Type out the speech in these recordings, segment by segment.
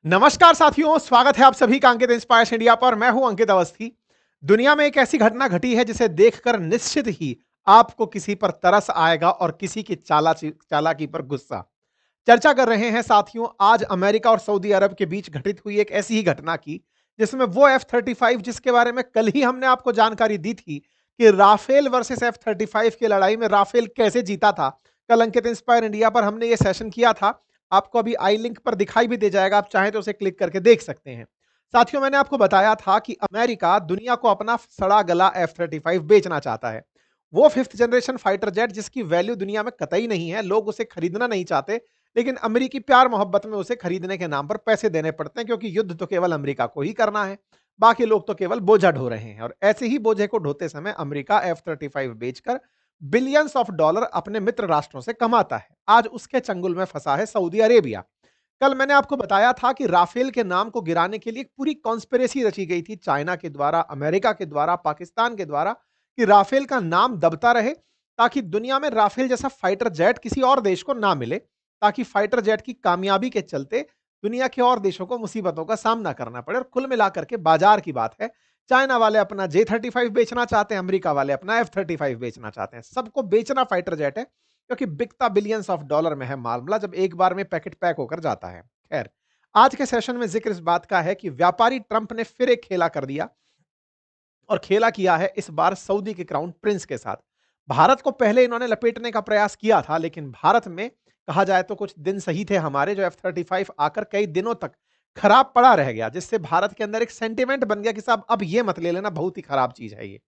नमस्कार साथियों, स्वागत है आप सभी का अंकित इंस्पायर्स इंडिया पर। मैं हूं अंकित अवस्थी। दुनिया में एक ऐसी घटना घटी है जिसे देखकर निश्चित ही आपको किसी पर तरस आएगा और किसी की चालाकी पर गुस्सा। चर्चा कर रहे हैं साथियों आज अमेरिका और सऊदी अरब के बीच घटित हुई एक ऐसी ही घटना की जिसमें वो F-35 जिसके बारे में कल ही हमने आपको जानकारी दी थी कि राफेल वर्सेस F-35 की लड़ाई में राफेल कैसे जीता था। कल अंकित इंस्पायर इंडिया पर हमने ये सेशन किया था। आपको अभी आई लिंक पर दिखाई भी दे जाएगा, आप चाहें तो उसे क्लिक करके देख सकते हैं। साथियों मैंने आपको बताया था कि अमेरिका दुनिया को अपना सड़ा गला F-35 बेचना चाहता है। वो फिफ्थ जनरेशन फाइटर जेट जिसकी वैल्यू दुनिया में कतई नहीं है, लोग उसे खरीदना नहीं चाहते, लेकिन अमेरिकी प्यार मोहब्बत में उसे खरीदने के नाम पर पैसे देने पड़ते हैं क्योंकि युद्ध तो केवल अमेरिका को ही करना है। बाकी लोग तो केवल बोझा ढो रहे हैं और ऐसे ही बोझे को ढोते समय अमेरिका F-35 बेचकर बिलियंस ऑफ डॉलर अपने मित्र राष्ट्रों से कमाता है। आज उसके चंगुल में फंसा है सऊदी अरेबिया। कल मैंने आपको बताया था कि राफेल के नाम को गिराने के लिए एक पूरी कॉन्स्पिरेसी रची गई थी चाइना के द्वारा, अमेरिका के द्वारा, पाकिस्तान के द्वारा, कि राफेल का नाम दबता रहे ताकि दुनिया में राफेल जैसा फाइटर जेट किसी और देश को ना मिले, ताकि फाइटर जेट की कामयाबी के चलते दुनिया के और देशों को मुसीबतों का सामना करना पड़े। और कुल मिलाकर के बाजार की बात है, चाइना वाले अपना J-35 बेचना चाहते हैं, अमेरिका वाले अपना F-35 बेचना चाहते हैं। सबको बेचना फाइटर जेट है क्योंकि बिकता बिलियंस ऑफ डॉलर में है मामला जब एक बार में पैकेट पैक होकर जाता है। खैर, आज के सेशन में जिक्र इस बात का है कि व्यापारी ट्रंप ने फिर एक खेला कर दिया और खेला किया है इस बार सऊदी के क्राउन प्रिंस के साथ। भारत को पहले इन्होंने लपेटने का प्रयास किया था, लेकिन भारत में कहा जाए तो कुछ दिन सही थे हमारे, जो F-35 आकर कई दिनों तक खराब पड़ा रह गया, जिससे भारत के अंदर एक सेंटिमेंट बन गया कि साहब अब ये मत ले लेना, बहुत ही खराब चीज है ये।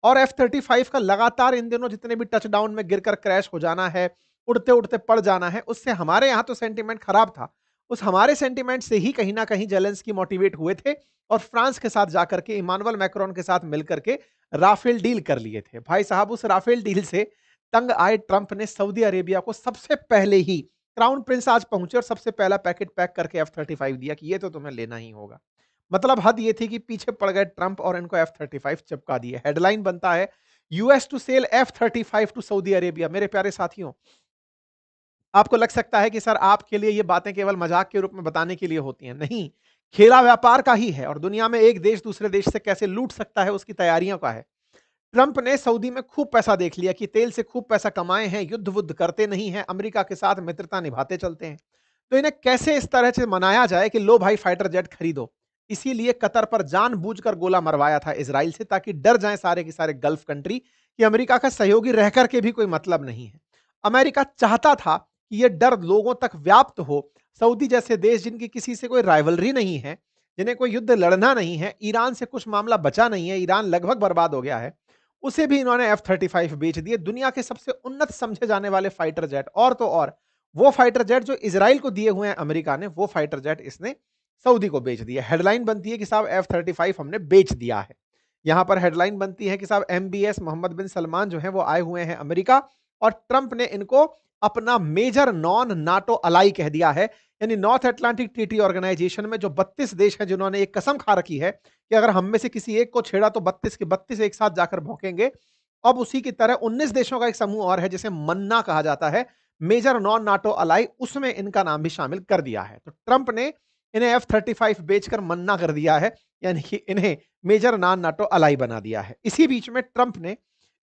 और F-35 का लगातार इन दिनों जितने भी टचडाउन में गिरकर क्रैश हो जाना है, उड़ते उड़ते पड़ जाना है, उससे हमारे यहां तो सेंटिमेंट खराब था। उस हमारे सेंटिमेंट से ही कहीं ना कहीं जेलेंस्की मोटिवेट हुए थे और फ्रांस के साथ जाकर के इमानुअल मैक्रोन के साथ मिलकर के राफेल डील कर लिए थे। भाई साहब, उस राफेल डील से तंग आए ट्रंप ने सऊदी अरेबिया को सबसे पहले ही, क्राउन प्रिंस आज पहुंचे और सबसे पहला पैकेट पैक करके F-35 दिया कि ये तो तुम्हें लेना ही होगा। मतलब हद ये थी कि पीछे पड़ गए ट्रंप और इनको F-35 चिपका दिए। हेडलाइन बनता है, US to sell F-35 to Saudi Arabia. मेरे प्यारे साथियों, आपको लग सकता है कि सर आपके लिए ये बातें केवल मजाक के रूप में बताने के लिए होती हैं। नहीं, खेला व्यापार का ही है और दुनिया में एक देश दूसरे देश से कैसे लूट सकता है उसकी तैयारियों का है। ट्रंप ने सऊदी में खूब पैसा देख लिया कि तेल से खूब पैसा कमाए हैं, युद्ध वुद्ध करते नहीं हैं, अमेरिका के साथ मित्रता निभाते चलते हैं। तो इन्हें कैसे इस तरह से मनाया जाए कि लो भाई फाइटर जेट खरीदो। इसीलिए कतर पर जानबूझकर गोला मरवाया था इसराइल से, ताकि डर जाएं सारे के सारे गल्फ कंट्री कि अमेरिका का सहयोगी रह करके भी कोई मतलब नहीं है। अमेरिका चाहता था कि यह डर लोगों तक व्याप्त हो। सऊदी जैसे देश जिनकी किसी से कोई राइवलरी नहीं है, जिन्हें कोई युद्ध लड़ना नहीं है, ईरान से कुछ मामला बचा नहीं है, ईरान लगभग बर्बाद हो गया है, उसे भी इन्होंने F-35 बेच दिए। दुनिया के सबसे उन्नत समझे जाने वाले फाइटर जेट, और तो और वो फाइटर जेट जो इजराइल को दिए हुए हैं अमेरिका ने, वो फाइटर जेट इसने सऊदी को बेच दिया। हेडलाइन बनती है कि साहब F-35 हमने बेच दिया है। यहां पर हेडलाइन बनती है कि साहब MBS मोहम्मद बिन सलमान जो है वो आए हुए हैं अमेरिका और ट्रंप ने इनको अपना मेजर नॉन नाटो अलाई कह दिया है। यानी नॉर्थ अटलांटिक ट्रीटी ऑर्गेनाइजेशन में जो 32 देश हैं जिन्होंने एक कसम खा रखी है कि अगर हम में से किसी एक को छेड़ा तो 32 के 32 एक साथ जाकर भौंकेंगे। अब उसी की तरह 19 देशों का एक समूह और है जिसे मन्ना कहा जाता है, मेजर नॉन नाटो अलाई, उसमें इनका नाम भी शामिल कर दिया है। तो ट्रंप ने इन्हें F-35 बेचकर मन्ना कर दिया है, यानी कि इन्हें मेजर नॉन नाटो अलाई बना दिया है। इसी बीच में ट्रंप ने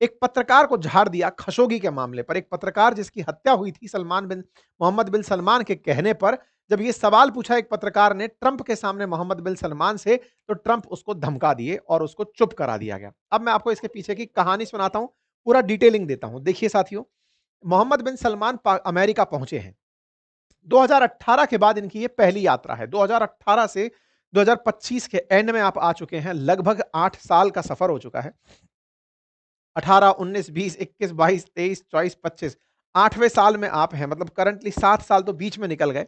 एक पत्रकार को झाड़ दिया खशोगी के मामले पर। एक पत्रकार जिसकी हत्या हुई थी मोहम्मद बिन सलमान के कहने पर, जब ये सवाल पूछा एक पत्रकार ने ट्रंप के सामने मोहम्मद बिन सलमान से, तो ट्रंप उसको धमका दिए और उसको चुप करा दिया गया। अब मैं आपको इसके पीछे की कहानी सुनाता हूं, पूरा डिटेलिंग देता हूं। देखिए साथियों, मोहम्मद बिन सलमान अमेरिका पहुंचे हैं 2018 के बाद, इनकी ये पहली यात्रा है। 2018 से 2025 के एंड में आप आ चुके हैं, लगभग 8 साल का सफर हो चुका है। 18, 19, 20, 21, 22, 23, 24, 25, 8वें साल में आप हैं। मतलब करंटली 7 साल तो बीच में निकल गए।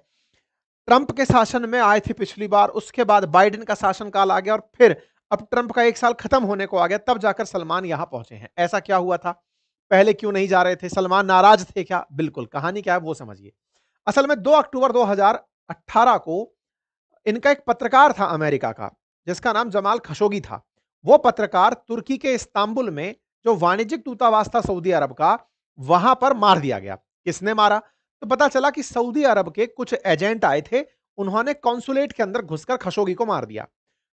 ट्रंप के शासन में आए थे पिछली बार, उसके बाद बाइडेन का शासनकाल आ गया और फिर अब ट्रंप का 1 साल खत्म होने को आ गया, तब जाकर सलमान यहां पहुंचे हैं। ऐसा क्या हुआ था, पहले क्यों नहीं जा रहे थे? सलमान नाराज थे क्या? बिल्कुल, कहानी क्या है वो समझिए। असल में 2 अक्टूबर 2018 को इनका एक पत्रकार था अमेरिका का, जिसका नाम जमाल खशोगी था। वो पत्रकार तुर्की के इस्तांबुल में जो वाणिज्यिक दूतावास था सऊदी अरब का, वहां पर मार दिया गया। किसने मारा? तो पता चला कि सऊदी अरब के कुछ एजेंट आए थे, उन्होंने कॉन्सुलेट के अंदर घुसकर खशोगी को मार दिया।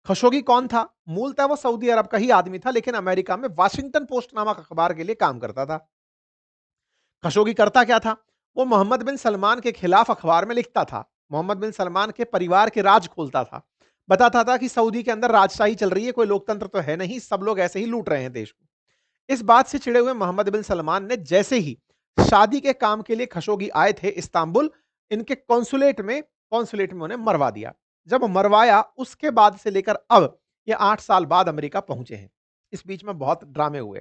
खशोगी कौन था? मूलतः वो सऊदी अरब का ही आदमी था, लेकिन अमेरिका में वाशिंगटन पोस्ट नामक अखबार के लिए काम करता था। खशोगी करता क्या था? वो मोहम्मद बिन सलमान के खिलाफ अखबार में लिखता था, मोहम्मद बिन सलमान के परिवार के राज खोलता था, बताता था कि सऊदी के अंदर राजशाही चल रही है, कोई लोकतंत्र तो है नहीं, सब लोग ऐसे ही लूट रहे हैं देश को। इस बात से चिढ़े हुए मोहम्मद बिन सलमान ने जैसे ही शादी के काम के लिए खशोगी आए थे इस्तांबुल, इनके कॉन्सुलेट में उन्हें मरवा दिया। जब मरवाया, उसके बाद से लेकर अब ये 8 साल बाद अमेरिका पहुंचे हैं। इस बीच में बहुत ड्रामे हुए।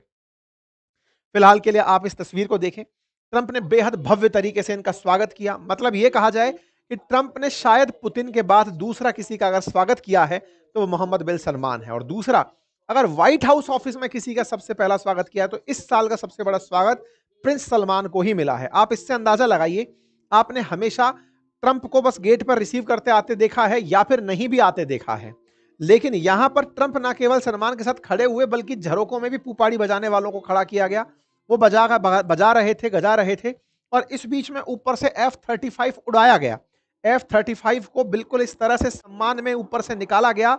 फिलहाल के लिए आप इस तस्वीर को देखें। ट्रंप ने बेहद भव्य तरीके से इनका स्वागत किया। मतलब यह कहा जाए कि ट्रंप ने शायद पुतिन के बाद दूसरा किसी का अगर स्वागत किया है तो वो मोहम्मद बिन सलमान है। और दूसरा, अगर व्हाइट हाउस ऑफिस में किसी का सबसे पहला स्वागत किया है तो इस साल का सबसे बड़ा स्वागत प्रिंस सलमान को ही मिला है। आप इससे अंदाजा लगाइए, आपने हमेशा ट्रंप को बस गेट पर रिसीव करते आते देखा है या फिर नहीं भी आते देखा है, लेकिन यहां पर ट्रंप ना केवल सलमान के साथ खड़े हुए बल्कि झरोकों में भी पुपाड़ी बजाने वालों को खड़ा किया गया। वो बजा रहे थे, गजा रहे थे। और इस बीच में ऊपर से F-35 उड़ाया गया। F-35 को बिल्कुल इस तरह से सम्मान में ऊपर से निकाला गया।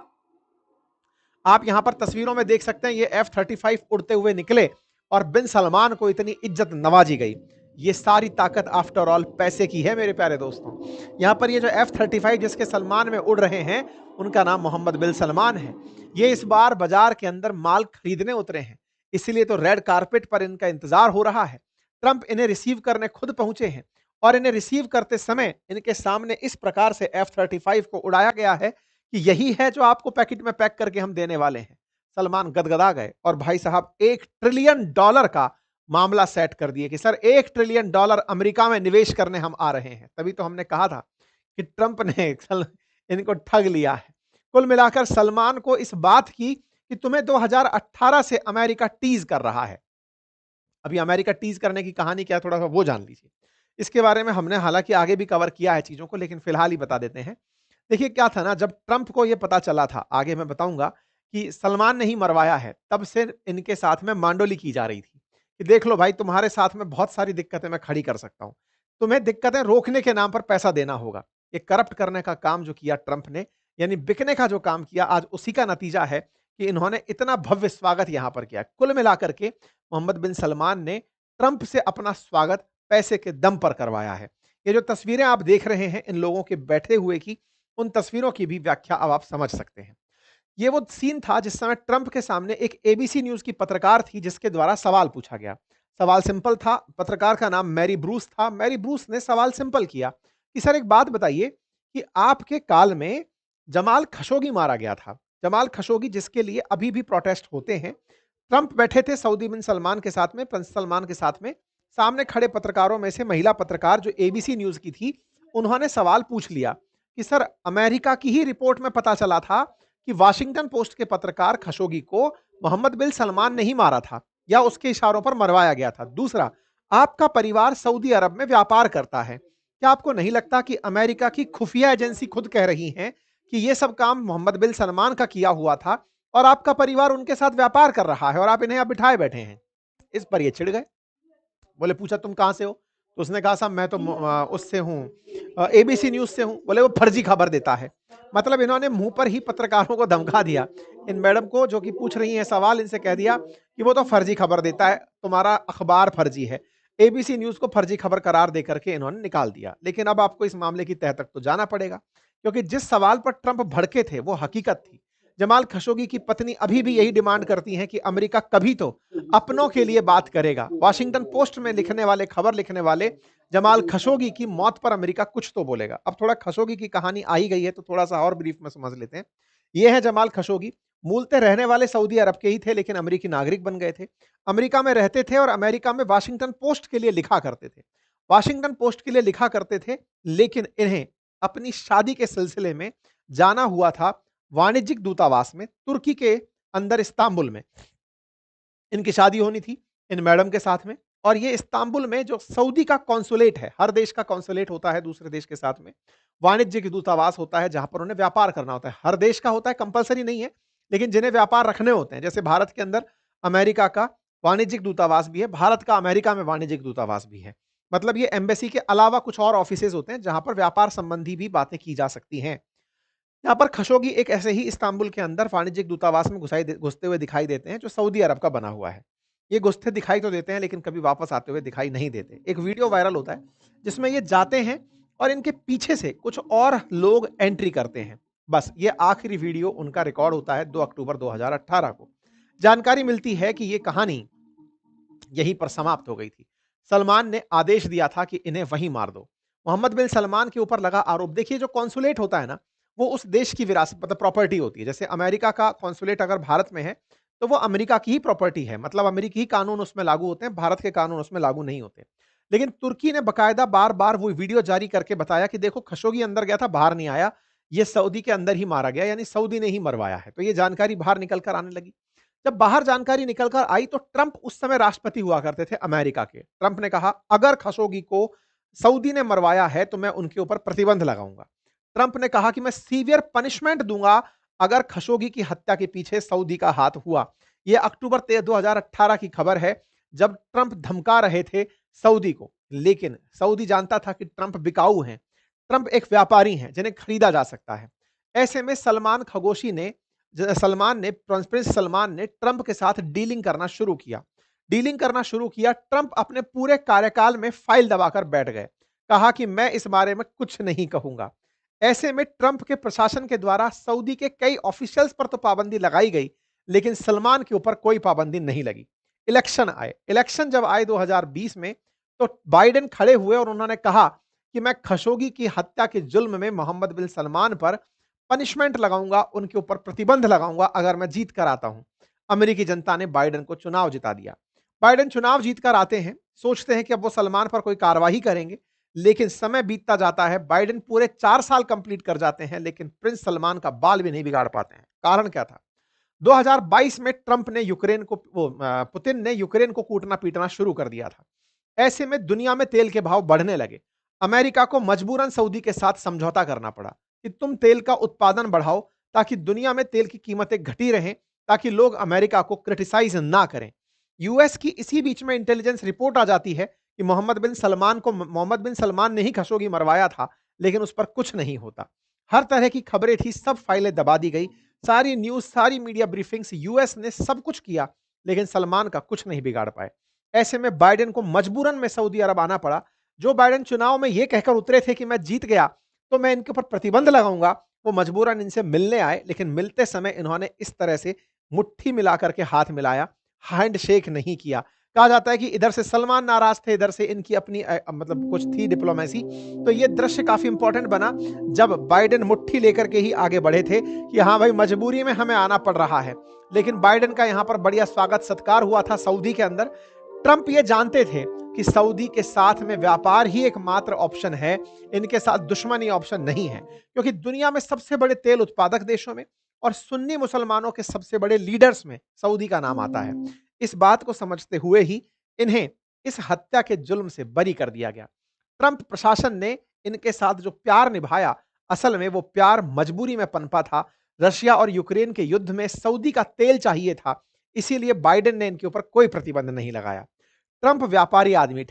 आप यहां पर तस्वीरों में देख सकते हैं, ये F-35 उड़ते हुए निकले और बिन सलमान को इतनी इज्जत नवाजी गई। ये सारी ताकत आफ्टर ऑल पैसे की है मेरे प्यारे दोस्तों। यहां पर ये जो F-35 जिसके सलमान में उड़ रहे हैं, उनका नाम मोहम्मद बिन सलमान है। ये इस बार बाजार के अंदर माल खरीदने उतरे हैं, इसलिए तो रेड कारपेट पर इनका इंतजार हो रहा है। ट्रंप इन्हें रिसीव करने खुद पहुंचे हैं और इन्हें रिसीव करते समय इनके सामने इस प्रकार से F-35 को उड़ाया गया है कि यही है जो आपको पैकेट में पैक करके हम देने वाले हैं। सलमान गदगदा गए और भाई साहब $1 ट्रिलियन का मामला सेट कर दिए कि सर $1 ट्रिलियन अमेरिका में निवेश करने हम आ रहे हैं। तभी तो हमने कहा था कि ट्रंप ने इनको ठग लिया है। कुल मिलाकर सलमान को इस बात की कि तुम्हें 2018 से अमेरिका टीज कर रहा है। अभी अमेरिका टीज करने की कहानी क्या है, थोड़ा सा वो जान लीजिए। इसके बारे में हमने हालांकि आगे भी कवर किया है चीजों को, लेकिन फिलहाल ही बता देते हैं। देखिए क्या था ना, जब ट्रंप को यह पता चला था, आगे मैं बताऊंगा, कि सलमान ने ही मरवाया है, तब से इनके साथ में मांडोली की जा रही थी कि देख लो भाई, तुम्हारे साथ में बहुत सारी दिक्कतें मैं खड़ी कर सकता हूं, तुम्हें दिक्कतें रोकने के नाम पर पैसा देना होगा। ये करप्ट करने का काम जो किया ट्रंप ने, यानी बिकने का जो काम किया, आज उसी का नतीजा है कि इन्होंने इतना भव्य स्वागत यहां पर किया। कुल मिलाकर के मोहम्मद बिन सलमान ने ट्रंप से अपना स्वागत पैसे के दम पर करवाया है। ये जो तस्वीरें आप देख रहे हैं इन लोगों के बैठे हुए की, उन तस्वीरों की भी व्याख्या अब आप समझ सकते हैं। ये वो सीन था जिस समय ट्रंप के सामने एक एबीसी न्यूज की पत्रकार थी जिसके द्वारा सवाल पूछा गया। सवाल सिंपल था, पत्रकार का नाम मैरी ब्रूस था। मैरी ब्रूस ने सवाल सिंपल किया कि सर एक बात बताइए कि आपके काल में जमाल खशोगी मारा गया था, जमाल खशोगी जिसके लिए अभी भी प्रोटेस्ट होते हैं। ट्रंप बैठे थे सऊदी बिन सलमान के साथ में, प्रिंस सलमान के साथ में। सामने खड़े पत्रकारों में से महिला पत्रकार जो एबीसी न्यूज की थी, उन्होंने सवाल पूछ लिया कि सर अमेरिका की ही रिपोर्ट में पता चला था कि वाशिंगटन पोस्ट के पत्रकार खशोगी को मोहम्मद बिन सलमान ने ही मारा था या उसके इशारों पर मरवाया गया था। दूसरा, आपका परिवार सऊदी अरब में व्यापार करता है, क्या आपको नहीं लगता कि अमेरिका की खुफिया एजेंसी खुद कह रही हैं कि यह सब काम मोहम्मद बिन सलमान का किया हुआ था और आपका परिवार उनके साथ व्यापार कर रहा है और आप इन्हें अब बिठाए बैठे हैं? इस पर ये चिढ़ गए। बोले पूछा तुम कहां से हो? तो उसने कहा साहब मैं तो उससे हूं, एबीसी न्यूज से हूं। बोले वो फर्जी खबर देता है। मतलब इन्होंने मुंह पर ही पत्रकारों को धमका दिया। इन मैडम को जो कि पूछ रही हैं सवाल, इनसे कह दिया कि वो तो फर्जी खबर देता है, तुम्हारा अखबार फर्जी है। एबीसी न्यूज को फर्जी खबर करार देकर के इन्होंने निकाल दिया। लेकिन अब आपको इस मामले की तह तक तो जाना पड़ेगा, क्योंकि जिस सवाल पर ट्रंप भड़के थे वो हकीकत थी। जमाल खशोगी की पत्नी अभी भी यही डिमांड करती हैं कि अमेरिका कभी तो अपनों के लिए बात करेगा। वाशिंगटन पोस्ट में लिखने वाले, खबर लिखने वाले, जमाल खशोगी की मौत पर अमेरिका कुछ तो बोलेगा। अब थोड़ा खशोगी की कहानी आ ही गई है तो थोड़ा सा और ब्रीफ में समझ लेते हैं। ये है जमाल खशोगी। मूलतः रहने वाले सऊदी अरब के ही थे, लेकिन अमेरिकी नागरिक बन गए थे। अमेरिका में रहते थे और अमेरिका में वाशिंगटन पोस्ट के लिए लिखा करते थे। वाशिंगटन पोस्ट के लिए लिखा करते थे, लेकिन इन्हें अपनी शादी के सिलसिले में जाना हुआ था वाणिज्यिक दूतावास में, तुर्की के अंदर इस्तांबुल में इनकी शादी होनी थी इन मैडम के साथ में। और ये इस्तांबुल में जो सऊदी का कॉन्सुलेट है, हर देश का कॉन्सुलेट होता है दूसरे देश के साथ में, वाणिज्यिक दूतावास होता है जहां पर उन्हें व्यापार करना होता है। हर देश का होता है, कंपलसरी नहीं है, लेकिन जिन्हें व्यापार रखने होते हैं, जैसे भारत के अंदर अमेरिका का वाणिज्यिक दूतावास भी है, भारत का अमेरिका में वाणिज्यिक दूतावास भी है। मतलब ये एम्बेसी के अलावा कुछ और ऑफिसेज होते हैं जहां पर व्यापार संबंधी भी बातें की जा सकती हैं। यहाँ पर खशोगी एक ऐसे ही इस्तांबुल के अंदर वाणिज्यिक दूतावास में घुसते हुए दिखाई देते हैं जो सऊदी अरब का बना हुआ है। ये घुसते दिखाई तो देते हैं लेकिन कभी वापस आते हुए दिखाई नहीं देते। एक वीडियो वायरल होता है जिसमें ये जाते हैं और इनके पीछे से कुछ और लोग एंट्री करते हैं। बस ये आखिरी वीडियो उनका रिकॉर्ड होता है 2 अक्टूबर 2018 को। जानकारी मिलती है कि ये कहानी यहीं पर समाप्त हो गई थी। सलमान ने आदेश दिया था कि इन्हें वहीं मार दो। मोहम्मद बिन सलमान के ऊपर लगा आरोप, देखिए जो कॉन्सुलेट होता है ना, वो उस देश की विरासत मतलब प्रॉपर्टी होती है। जैसे अमेरिका का कॉन्सुलेट अगर भारत में है, तो वो अमेरिका की ही प्रॉपर्टी है, मतलब अमेरिकी ही कानून उसमें लागू होते हैं, भारत के कानून उसमें लागू नहीं होते। लेकिन तुर्की ने बाकायदा बार-बार वो वीडियो जारी करके बताया कि देखो खशोगी अंदर गया था, बाहर नहीं आया, ये सऊदी के अंदर ही मारा गया, यानी सऊदी ने ही मरवाया है। तो ये जानकारी बाहर निकल कर आने लगी। जब बाहर जानकारी निकल कर आई तो ट्रंप उस समय राष्ट्रपति हुआ करते थे अमेरिका के। ट्रंप ने कहा अगर खशोगी को सऊदी ने मरवाया है तो मैं उनके ऊपर प्रतिबंध लगाऊंगा। ट्रंप ने कहा कि मैं सीवियर पनिशमेंट दूंगा अगर खशोगी की हत्या के पीछे सऊदी का हाथ हुआ। यह अक्टूबर 2018 की खबर है जब ट्रंप धमका रहे थे सऊदी को। लेकिन सऊदी जानता था कि ट्रंप बिकाऊ हैं, ट्रंप एक व्यापारी हैं जिन्हें खरीदा जा सकता है। ऐसे में सलमान ने प्रिंस सलमान ने ट्रंप के साथ डीलिंग करना शुरू किया। ट्रंप अपने पूरे कार्यकाल में फाइल दबाकर बैठ गए। कहा कि मैं इस बारे में कुछ नहीं कहूंगा। ऐसे में ट्रंप के प्रशासन के द्वारा सऊदी के कई ऑफिशियल्स पर तो पाबंदी लगाई गई, लेकिन सलमान के ऊपर कोई पाबंदी नहीं लगी। इलेक्शन जब आए 2020 में, तो बाइडेन खड़े हुए और उन्होंने कहा कि मैं खशोगी की हत्या के जुल्म में मोहम्मद बिन सलमान पर पनिशमेंट लगाऊंगा, उनके ऊपर प्रतिबंध लगाऊंगा अगर मैं जीत कर आता हूं। अमेरिकी जनता ने बाइडेन को चुनाव जिता दिया। बाइडेन चुनाव जीतकर आते हैं, सोचते हैं कि अब वो सलमान पर कोई कार्रवाई करेंगे, लेकिन समय बीतता जाता है। बाइडेन पूरे 4 साल कंप्लीट कर जाते हैं, लेकिन प्रिंस सलमान का बाल भी नहीं बिगाड़ पाते हैं। कारण क्या था? 2022 में पुतिन ने यूक्रेन को कूटना पीटना शुरू कर दिया था। ऐसे में दुनिया में तेल के भाव बढ़ने लगे। अमेरिका को मजबूरन सऊदी के साथ समझौता करना पड़ा कि तुम तेल का उत्पादन बढ़ाओ ताकि दुनिया में तेल की कीमतें घटी रहें, ताकि लोग अमेरिका को क्रिटिसाइज ना करें। यूएस की इसी बीच में इंटेलिजेंस रिपोर्ट आ जाती है कि मोहम्मद बिन सलमान ने ही खशोगी मरवाया था, लेकिन उस पर कुछ नहीं होता। हर तरह की खबरें थी, सब फाइलें दबा दी गई, सारी न्यूज, सारी मीडिया ब्रीफिंग्स, यूएस ने सब कुछ किया, लेकिन सलमान का कुछ नहीं बिगाड़ पाए। ऐसे में बाइडेन को मजबूरन में सऊदी अरब आना पड़ा। जो बाइडेन चुनाव में यह कहकर उतरे थे कि मैं जीत गया तो मैं इनके ऊपर प्रतिबंध लगाऊंगा, वो मजबूरन इनसे मिलने आए, लेकिन मिलते समय इन्होंने इस तरह से मुट्ठी मिलाकर के हाथ मिलाया, हैंड शेक नहीं किया। कहा जाता है कि इधर से सलमान नाराज थे, इधर से इनकी अपनी मतलब कुछ थी डिप्लोमेसी। तो ये दृश्य काफी इंपॉर्टेंट बना जब बाइडेन मुट्ठी लेकर के ही आगे बढ़े थे कि हाँ भाई मजबूरी में हमें आना पड़ रहा है। लेकिन बाइडेन का यहां पर बढ़िया स्वागत सत्कार हुआ था सऊदी के अंदर। ट्रंप ये जानते थे कि सऊदी के साथ में व्यापार ही एकमात्र ऑप्शन है, इनके साथ दुश्मनी ऑप्शन नहीं है, क्योंकि दुनिया में सबसे बड़े तेल उत्पादक देशों में और सुन्नी मुसलमानों के सबसे बड़े लीडर्स में सऊदी का नाम आता है। इस बात को समझते हुए ही इन्हें इस हत्या के जुल्म से बरी कर दिया गया। ट्रंप प्रशासन ने इनके साथ जो प्यार निभाया, असल में वो प्यार मजबूरी में पनपा था। रशिया और यूक्रेन के युद्ध में सऊदी का तेल चाहिए था, इसीलिए बाइडेन ने इनके ऊपर कोई प्रतिबंध नहीं लगाया। ट्रंप व्यापारी आदमी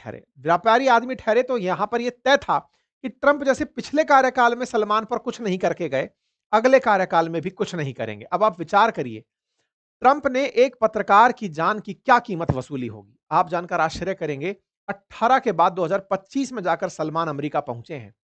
ठहरे तो यहां पर यह तय था कि ट्रंप जैसे पिछले कार्यकाल में सलमान पर कुछ नहीं करके गए, अगले कार्यकाल में भी कुछ नहीं करेंगे। अब आप विचार करिए, ट्रंप ने एक पत्रकार की जान की क्या कीमत वसूली होगी, आप जानकर आश्चर्य करेंगे। 18 के बाद 2025 में जाकर सलमान अमेरिका पहुंचे हैं।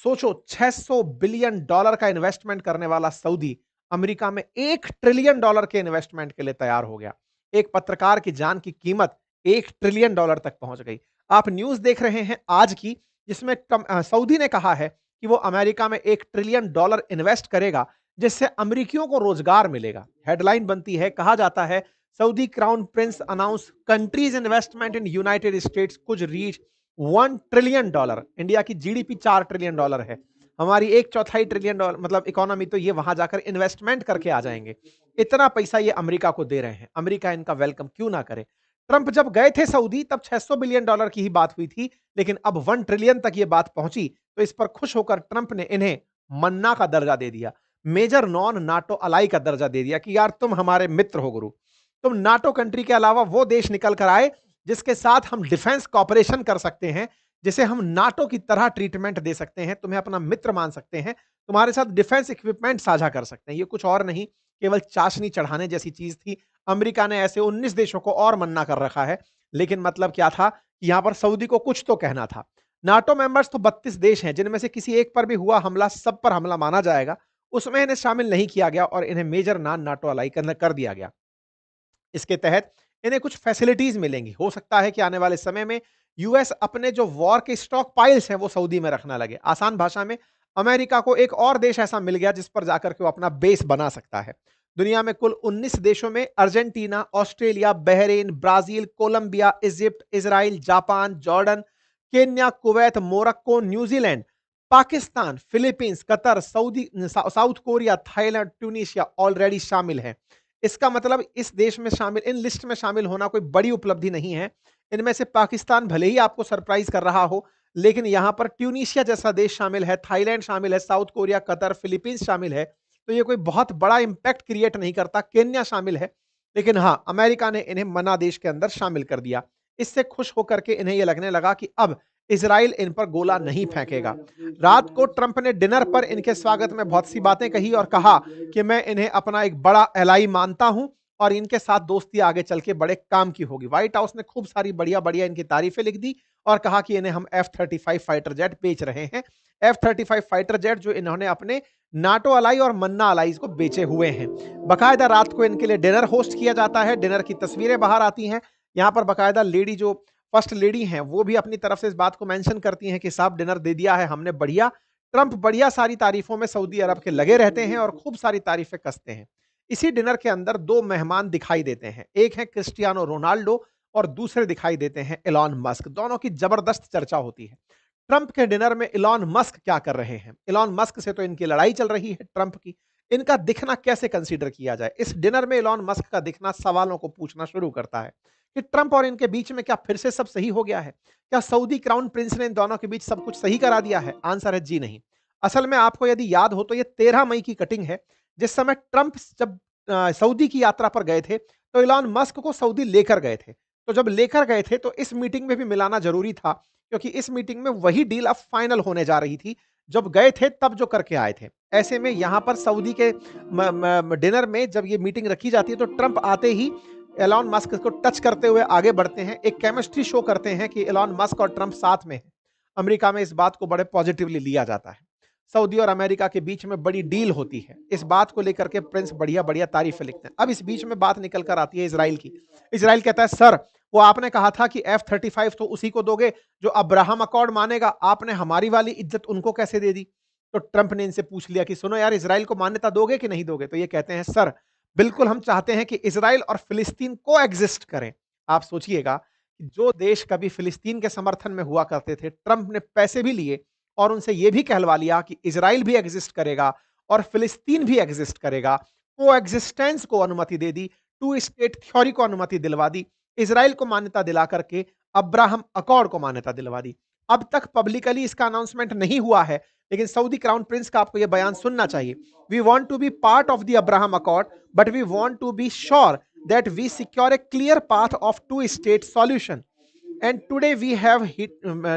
सोचो, $600 बिलियन का इन्वेस्टमेंट करने वाला सऊदी अमेरिका में $1 ट्रिलियन के इन्वेस्टमेंट के लिए तैयार हो गया। एक पत्रकार की जान की कीमत $1 ट्रिलियन तक पहुंच गई। आप न्यूज देख रहे हैं आज की, जिसमें सऊदी ने कहा है कि वो अमेरिका में $1 ट्रिलियन इन्वेस्ट करेगा, जिससे अमेरिकियों को रोजगार मिलेगा। हेडलाइन बनती है, कहा जाता है Saudi crown Prince announce countries investment in United states could reach $1 trillion. India की जीडीपी $4 ट्रिलियन है, हमारी 1/4 ट्रिलियन मतलब इकोनॉमी, तो ये वहां जाकर इन्वेस्टमेंट करके आ जाएंगे। इतना पैसा ये अमेरिका को दे रहे हैं, अमेरिका इनका वेलकम क्यों ना करे। ट्रंप जब गए थे सऊदी तब $600 बिलियन की ही बात हुई थी, लेकिन अब 1 ट्रिलियन तक ये बात पहुंची, तो इस पर खुश होकर ट्रंप ने इन्हें मन्ना का दर्जा दे दिया, मेजर नॉन नाटो अलाई का दर्जा दे दिया कि यार तुम हमारे मित्र हो गुरु, तुम नाटो कंट्री के अलावा वो देश निकल कर आए जिसके साथ हम डिफेंस कॉपरेशन कर सकते हैं, जिसे हम नाटो की तरह ट्रीटमेंट दे सकते हैं, तुम्हें अपना मित्र मान सकते हैं, तुम्हारे साथ डिफेंस इक्विपमेंट साझा कर सकते हैं। ये कुछ और नहीं, केवल चाशनी चढ़ाने जैसी चीज थी। अमेरिका ने ऐसे 19 देशों को और मन्ना कर रखा है, लेकिन मतलब क्या था कि यहां पर सऊदी को कुछ तो कहना था। नाटो मेंबर्स तो 32 देश हैं, जिनमें से किसी एक पर भी हुआ हमला सब पर हमला माना जाएगा, उसमें इन्हें शामिल नहीं किया गया और इन्हें मेजर नॉन नाटो अलाई कर दिया गया। इसके तहत इन्हें कुछ फैसिलिटीज मिलेंगी। हो सकता है कि आने वाले समय में यूएस अपने जो वॉर के स्टॉक पाइल्स हैं वो सऊदी में रखना लगे। आसान भाषा में अमेरिका को एक और देश ऐसा मिल गया जिस पर जाकर के वो अपना बेस बना सकता है। दुनिया में कुल 19 देशों में Argentina, Australia, Bahrain, Brazil, Colombia, Egypt, Israel, Japan, Jordan, Kenya, Kuwait, Morocco, New Zealand, Pakistan, Philippines, Qatar, South Korea, Thailand, Tunisia already शामिल हैं। इसका मतलब इस देश में शामिल, इन लिस्ट में शामिल होना कोई बड़ी उपलब्धि नहीं है। इनमें से पाकिस्तान भले ही आपको सरप्राइज कर रहा हो, लेकिन यहां पर ट्यूनीशिया जैसा देश शामिल है, थाईलैंड शामिल है, साउथ कोरिया, कतर, फिलीपींस शामिल है। तो ये कोई बहुत बड़ा इंपैक्ट क्रिएट नहीं करता। केन्या शामिल है, लेकिन हाँ, अमेरिका ने इन्हें मना देश के अंदर शामिल कर दिया। इससे खुश होकर के इन्हें यह लगने लगा कि अब इसराइल इन पर गोला नहीं फेंकेगा। रात को ट्रंप ने डिनर पर इनके स्वागत में बहुत सी बातें कही और कहा कि मैं इन्हें अपना एक बड़ा एलाई मानता हूं और इनके साथ दोस्ती आगे चल के बड़े काम की होगी। व्हाइट हाउस ने खूब सारी बढ़िया बढ़िया इनकी तारीफें लिख दी और कहा कि इन्हें हम F-35 फाइटर जेट बेच रहे हैं। F-35 फाइटर जेट जो इन्होंने अपने नाटो अलाई और मन्ना अलाइज को बेचे हुए हैं। बकायदा रात को इनके लिए डिनर होस्ट किया जाता है। डिनर की तस्वीरें बाहर आती हैं। यहाँ पर बकायदा लेडी जो फर्स्ट लेडी हैं वो भी अपनी तरफ से इस बात को मेंशन करती हैं कि साहब डिनर दे दिया है हमने बढ़िया। ट्रंप बढ़िया सारी तारीफों में सऊदी अरब के लगे रहते हैं और खूब सारी तारीफें कसते हैं। इसी डिनर के अंदर दो मेहमान दिखाई देते हैं, एक है क्रिस्टियानो रोनाल्डो और दूसरे दिखाई देते हैं इलॉन मस्क। दोनों की जबरदस्त चर्चा होती है। ट्रंप के डिनर में इलॉन मस्क क्या कर रहे हैं? इलॉन मस्क से तो इनकी लड़ाई चल रही है ट्रंप की। इनका दिखना कैसे कंसीडर किया जाए? इस डिनर में इलॉन मस्क का दिखना सवालों को पूछना शुरू करता है कि ट्रंप और इनके बीच में क्या फिर से सब सही हो गया है? क्या सऊदी क्राउन प्रिंस ने इन दोनों के बीच सब कुछ सही करा दिया है? आंसर है जी नहीं। असल में आपको यदि याद हो तो ये 13 मई की कटिंग है, जिस समय ट्रंप जब सऊदी की यात्रा पर गए थे तो इलॉन मस्क को सऊदी लेकर गए थे। तो जब लेकर गए थे तो इस मीटिंग में भी मिलाना जरूरी था, क्योंकि इस मीटिंग में वही डील अब फाइनल होने जा रही थी जब गए थे तब जो करके आए थे। ऐसे में यहां पर सऊदी के डिनर में जब ये मीटिंग रखी जाती है तो ट्रंप आते ही एलॉन मस्क को टच करते हुए आगे बढ़ते हैं, एक केमिस्ट्री शो करते हैं कि एलॉन मस्क और ट्रंप साथ में हैं। अमेरिका में इस बात को बड़े पॉजिटिवली लिया जाता है। सऊदी और अमेरिका के बीच में बड़ी डील होती है। इस बात को लेकर के प्रिंस बढ़िया बढ़िया तारीफें लिखते हैं। अब इस बीच में बात निकल कर आती है इजराइल की। इजराइल कहता है सर, वो आपने कहा था कि F-35 तो उसी को दोगे जो अब्राहम अकॉर्ड मानेगा, आपने हमारी वाली इज्जत उनको कैसे दे दी? तो ट्रंप ने इनसे पूछ लिया कि सुनो यार, इजराइल को मान्यता दोगे कि नहीं दोगे? तो ये कहते हैं सर, बिल्कुल हम चाहते हैं कि इजराइल और फिलिस्तीन को एग्जिस्ट करें। आप सोचिएगा कि जो देश कभी फिलिस्तीन के समर्थन में हुआ करते थे, ट्रंप ने पैसे भी लिए और उनसे यह भी कहलवा लिया कि इजराइल भी एग्जिस्ट करेगा और फिलिस्तीन भी एग्जिस्ट करेगा। को एग्जिस्टेंस को अनुमति दे दी, टू स्टेट थ्योरी को अनुमति दिलवा दी, इजराइल को मान्यता दिला करके अब्राहम अकॉर्ड को मान्यता दिलवा दी। अब तक पब्लिकली इसका अनाउंसमेंट नहीं हुआ है, लेकिन सऊदी क्राउन प्रिंस का आपको यह बयान सुनना चाहिए। We want to be part of the Abraham Accord, but we want to be sure that we secure a clear path of two state solution and today we have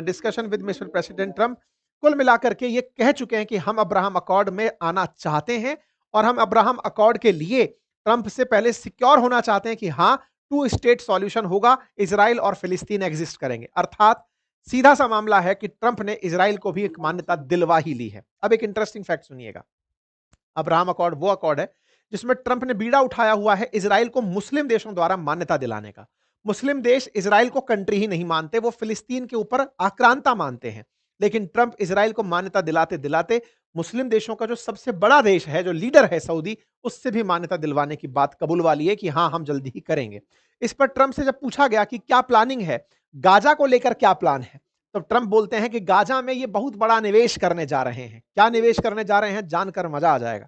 discussion with mister president Trump. कुल मिलाकर के ये कह चुके हैं कि हम Abraham accord में आना चाहते हैं और हम अब्राहम अकॉर्ड के लिए ट्रंप से पहले सिक्योर होना चाहते हैं कि हाँ, टू स्टेट सॉल्यूशन होगा, इजराइल और फिलिस्तीन एग्जिस्ट करेंगे। अर्थात सीधा सा मामला है कि ट्रंप ने इजराइल को भी एक मान्यता दिलवा ही ली है। अब एक इंटरेस्टिंग फैक्ट सुनिएगा। अब्राहम अकॉर्ड वो अकॉर्ड है जिसमें ट्रंप ने बीड़ा उठाया हुआ है इजराइल को मुस्लिम देशों द्वारा मान्यता दिलाने का। मुस्लिम देश इजराइल को कंट्री ही नहीं मानते, वो फिलिस्तीन के ऊपर आक्रांता मानते हैं। लेकिन ट्रंप इजराइल को मान्यता दिलाते दिलाते मुस्लिम देशों का जो सबसे बड़ा देश है, जो लीडर है सऊदी, उससे भी मान्यता दिलवाने की बात कबूल वाली है कि हाँ, हम जल्दी ही करेंगे। इस पर ट्रंप से जब पूछा गया कि क्या प्लानिंग है, गाजा को लेकर क्या प्लान है, तो ट्रंप बोलते हैं कि गाजा में ये बहुत बड़ा निवेश करने जा रहे हैं। क्या निवेश करने जा रहे हैं, जानकर मजा आ जाएगा।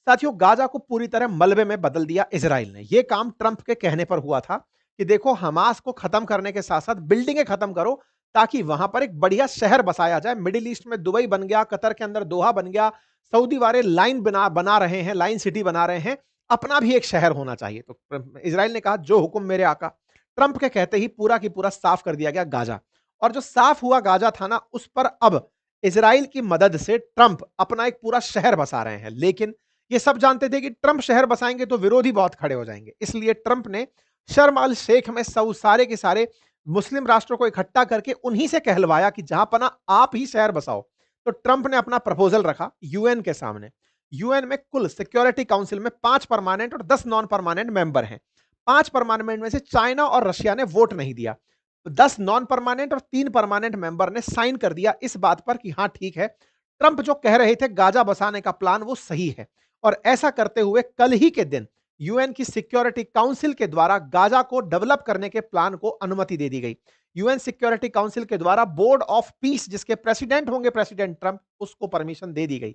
साथियों, गाजा को पूरी तरह मलबे में बदल दिया इजराइल ने। यह काम ट्रंप के कहने पर हुआ था कि देखो, हमास को खत्म करने के साथ साथ बिल्डिंगें खत्म करो ताकि वहां पर एक बढ़िया शहर बसाया जाए। मिडिल ईस्ट में दुबई बन गया, कतर के अंदर दोहा बन गया, सऊदी वाले लाइन बना रहे हैं, लाइन सिटी बना रहे हैं, अपना भी एक शहर होना चाहिए। तो इजराइल ने कहा जो हुक्म मेरे आका। ट्रंप के कहते ही पूरा की पूरा साफ कर दिया गया गाजा और जो साफ हुआ गाजा था ना, उस पर अब इजराइल की मदद से ट्रंप अपना एक पूरा शहर बसा रहे हैं। लेकिन ये सब जानते थे कि ट्रंप शहर बसाएंगे तो विरोधी बहुत खड़े हो जाएंगे, इसलिए ट्रंप ने शर्म अल शेख में सब सारे के सारे मुस्लिम राष्ट्रों को इकट्ठा करके उन्हीं से कहलवाया कि जहां पना आप ही शहर बसाओ। तो ट्रंप ने अपना प्रपोजल रखा यूएन के सामने। यूएन में कुल सिक्योरिटी काउंसिल में 5 परमानेंट और 10 नॉन परमानेंट मेंबर हैं। 5 परमानेंट में से चाइना और रशिया ने वोट नहीं दिया। 10 नॉन परमानेंट और 3 परमानेंट मेंबर ने साइन कर दिया इस बात पर कि हाँ ठीक है, ट्रंप जो कह रहे थे गाजा बसाने का प्लान वो सही है। और ऐसा करते हुए कल ही के दिन यूएन की सिक्योरिटी काउंसिल के द्वारा गाजा को डेवलप करने के प्लान को अनुमति दे दी गई। यूएन सिक्योरिटी काउंसिल के द्वारा बोर्ड ऑफ पीस, जिसके प्रेसिडेंट होंगे प्रेसिडेंट ट्रंप, उसको परमिशन दे दी गई।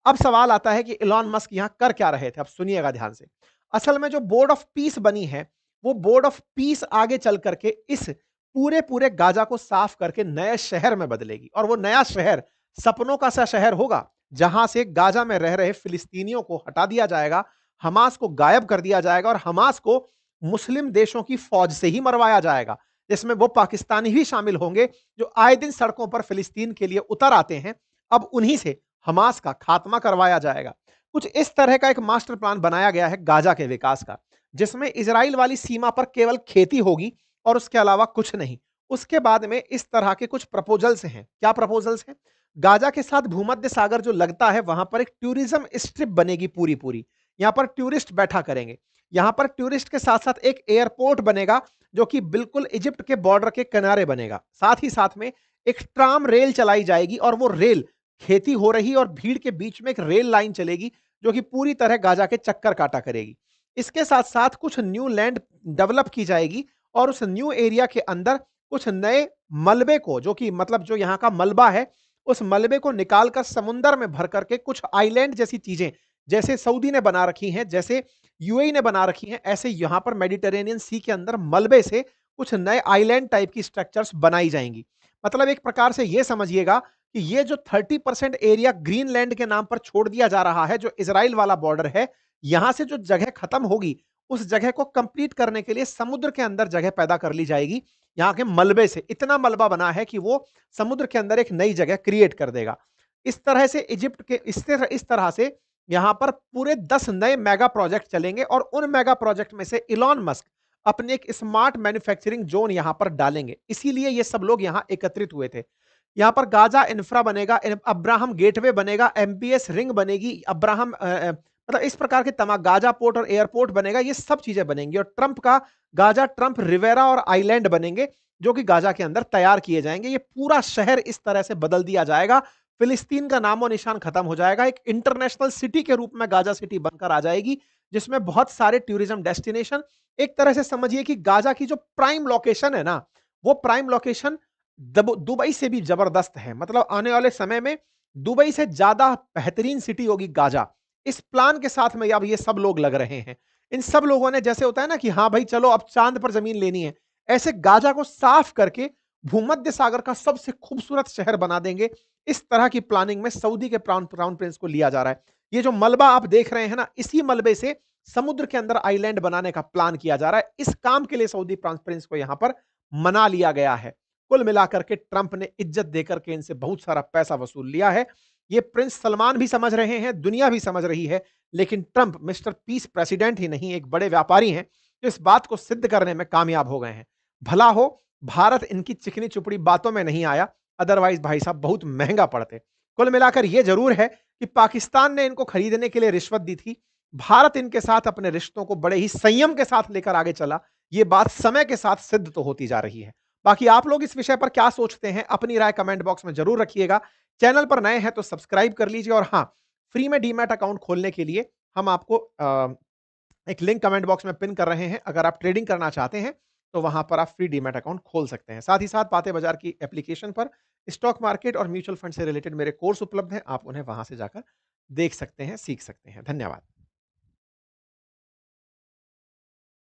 अब सवाल आता है कि इलॉन मस्क यहां कर क्या रहे थे। अब सुनिएगा ध्यान से। असल में जो बोर्ड ऑफ पीस बनी है, वो बोर्ड ऑफ पीस आगे चल करके इस पूरे पूरे गाजा को साफ करके नए शहर में बदलेगी। और वो नया शहर सपनों का सा शहर होगा, जहां से गाजा में रह रहे फिलिस्तीनियों को हटा दिया जाएगा, हमास को गायब कर दिया जाएगा और हमास को मुस्लिम देशों की फौज से ही मरवाया जाएगा, जिसमें वो पाकिस्तानी भी शामिल होंगे जो आए दिन सड़कों पर फिलिस्तीन के लिए उतर आते हैं। अब उन्हीं से हमास का खात्मा करवाया जाएगा। कुछ इस तरह का एक मास्टर प्लान बनाया गया है गाजा के विकास का, जिसमें इजराइल वाली सीमा पर केवल खेती होगी और उसके अलावा कुछ नहीं। उसके बाद में इस तरह के कुछ प्रपोजल्स हैं। क्या प्रपोजल्स हैं? गाजा के साथ भूमध्य सागर जो लगता है, वहां पर एक टूरिज्म स्ट्रिप बनेगी पूरी पूरी। यहां पर टूरिस्ट बैठा करेंगे। यहां पर टूरिस्ट के साथ साथ एक एयरपोर्ट बनेगा जो कि बिल्कुल इजिप्ट के बॉर्डर के किनारे बनेगा। साथ ही साथ में एक ट्राम रेल चलाई जाएगी और वो रेल खेती हो रही और भीड़ के बीच में एक रेल लाइन चलेगी जो कि पूरी तरह गाजा के चक्कर काटा करेगी। इसके साथ साथ कुछ न्यू लैंड डेवलप की जाएगी और उस न्यू एरिया के अंदर कुछ नए मलबे को, जो कि मतलब जो यहाँ का मलबा है, उस मलबे को निकालकर समुंदर में भर करके कुछ आइलैंड जैसी चीजें, जैसे सऊदी ने बना रखी हैं, जैसे यूएई ने बना रखी हैं, ऐसे यहां पर मेडिटेरेनियन सी के अंदर मलबे से कुछ नए आइलैंड टाइप की स्ट्रक्चर्स बनाई जाएंगी। मतलब एक प्रकार से यह समझिएगा कि ये जो 30% एरिया ग्रीनलैंड के नाम पर छोड़ दिया जा रहा है, जो इजराइल वाला बॉर्डर है, यहां से जो जगह खत्म होगी, उस जगह को कंप्लीट करने के लिए समुद्र के अंदर जगह पैदा कर ली जाएगी। यहाँ के मलबे से इतना मलबा बना है कि वो समुद्र के अंदर एक नई जगह क्रिएट कर देगा। इस तरह से इजिप्ट के इस तरह से यहां पर पूरे 10 नए मेगा प्रोजेक्ट चलेंगे और उन मेगा प्रोजेक्ट में से इलॉन मस्क अपने एक स्मार्ट मैन्युफैक्चरिंग जोन यहां पर डालेंगे। इसीलिए ये सब लोग यहां एकत्रित हुए थे। यहां पर गाजा इंफ्रा बनेगा, अब्राहम गेटवे बनेगा, एमबीएस रिंग बनेगी, अब्राहम मतलब इस प्रकार के तमाम गाजा पोर्ट और एयरपोर्ट बनेगा। ये सब चीजें बनेंगी और ट्रंप का गाजा ट्रंप रिवेरा और आइलैंड बनेंगे जो कि गाजा के अंदर तैयार किए जाएंगे। ये पूरा शहर इस तरह से बदल दिया जाएगा, फिलिस्तीन का नामो निशान खत्म हो जाएगा। एक इंटरनेशनल सिटी के रूप में गाजा सिटी बनकर आ जाएगी, जिसमें बहुत सारे टूरिज्म डेस्टिनेशन, एक तरह से समझिए कि गाजा की जो प्राइम लोकेशन है ना, वो प्राइम लोकेशन दुबई से भी जबरदस्त है। मतलब आने वाले समय में दुबई से ज्यादा बेहतरीन सिटी होगी गाजा। इस प्लान के साथ में अब ये सब लोग लग रहे हैं। इन सब लोगों ने, जैसे होता है ना कि हाँ भाई चलो अब चांद पर जमीन लेनी है, ऐसे गाजा को साफ करके भूमध्य सागर का सबसे खूबसूरत शहर बना देंगे। इस तरह की प्लानिंग में सऊदी के क्राउन प्रिंस को लिया जा रहा है। ये जो मलबा आप देख रहे हैं ना, इसी मलबे से समुद्र के अंदर आइलैंड बनाने का प्लान किया जा रहा है। इस काम के लिए सऊदी प्रिंस को यहां पर मना लिया गया है। कुल मिलाकर के ट्रंप ने इज्जत देकर के इनसे बहुत सारा पैसा वसूल लिया है। ये प्रिंस सलमान भी समझ रहे हैं, दुनिया भी समझ रही है, लेकिन ट्रंप मिस्टर पीस प्रेसिडेंट ही नहीं, एक बड़े व्यापारी हैं जो इस बात को सिद्ध करने में कामयाब हो गए हैं। भला हो भारत इनकी चिकनी चुपड़ी बातों में नहीं आया, अदरवाइज भाई साहब बहुत महंगा पड़ते। कुल मिलाकर यह जरूर है कि पाकिस्तान ने इनको खरीदने के लिए रिश्वत दी थी। भारत इनके साथ अपने रिश्तों को बड़े ही संयम के साथ लेकर आगे चला। यह बात समय के साथ सिद्ध तो होती जा रही है। बाकी आप लोग इस विषय पर क्या सोचते हैं, अपनी राय कमेंट बॉक्स में जरूर रखिएगा। चैनल पर नए हैं तो सब्सक्राइब कर लीजिए और हाँ, फ्री में डीमैट अकाउंट खोलने के लिए हम आपको एक लिंक कमेंट बॉक्स में पिन कर रहे हैं। अगर आप ट्रेडिंग करना चाहते हैं तो वहां पर आप फ्री डीमैट अकाउंट खोल सकते हैं। साथ ही साथ बातें बाजार की एप्लीकेशन पर स्टॉक मार्केट और म्यूचुअल फंड से रिलेटेड मेरे कोर्स उपलब्ध हैं, आप उन्हें वहां से जाकर देख सकते हैं, सीख सकते हैं। धन्यवाद।